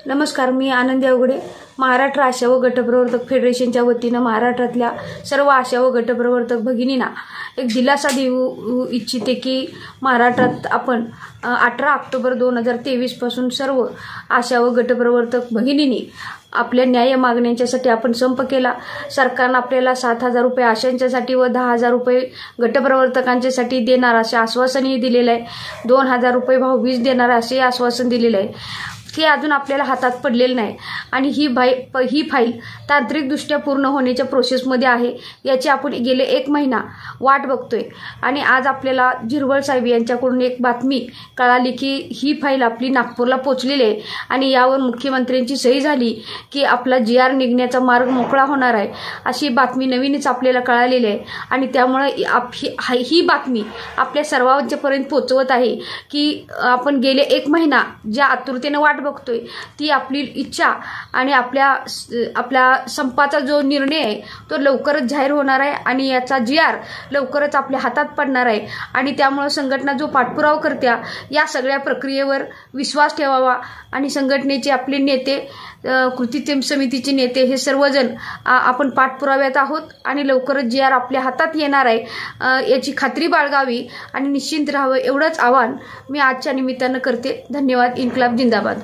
नमस्कार, मी आनंदी अवघडे. महाराष्ट्र आशा व गटप्रवर्तक फेडरेशनच्या वतीनं महाराष्ट्रातल्या सर्व आशा व गटप्रवर्तक भगिनींना एक दिलासा देऊ इच्छिते की महाराष्ट्रात आपण 18 ऑक्टोबर 2023 पासून सर्व आशा व गटप्रवर्तक भगिनींनी आपल्या न्याय मागण्यांच्यासाठी आपण संप केला. सरकारनं आपल्याला 7,000 रुपये आशांच्यासाठी व 10,000 रुपये गटप्रवर्तकांच्यासाठी देणार असे आश्वासनही दिलेलं आहे. 2,000 रुपये भाऊबीज देणार असे आश्वासन दिलेलं आहे. हे अजून आपल्याला हातात पडलेलं नाही आणि ही फाईल तांत्रिकदृष्ट्या पूर्ण होण्याच्या प्रोसेसमध्ये आहे. याची आपण गेले 1 महिना वाट बघतोय आणि आज आपल्याला झिरवळ साहेब यांच्याकडून एक बातमी कळाली की ही फाईल आपली नागपूरला पोहोचलेली आहे आणि यावर मुख्यमंत्र्यांची सही झाली की आपला GR निघण्याचा मार्ग मोकळा होणार आहे, अशी बातमी नवीनच आपल्याला कळालेली आहे. आणि त्यामुळे ही बातमी आपल्या सर्वांच्यापर्यंत पोहोचवत आहे की आपण गेले 1 महिना ज्या आतुरतेने वाट बघतोय ती आपली इच्छा आणि आपल्या संपाचा जो निर्णय आहे तो लवकरच जाहीर होणार आहे आणि याचा GR लवकरच आपल्या हातात पडणार आहे. आणि त्यामुळे संघटना जो पाठपुरावा करत्या या सगळ्या प्रक्रियेवर विश्वास ठेवावा आणि संघटनेचे आपले नेते, कृती समितीचे नेते हे सर्वजण आपण पाठपुराव्यात आहोत आणि लवकरच GR आपल्या हातात येणार आहे याची खात्री बाळगावी आणि निश्चिंत राहावं एवढंच आवाहन मी आजच्या निमित्तानं करते. धन्यवाद. इन्क्लाब जिंदाबाद.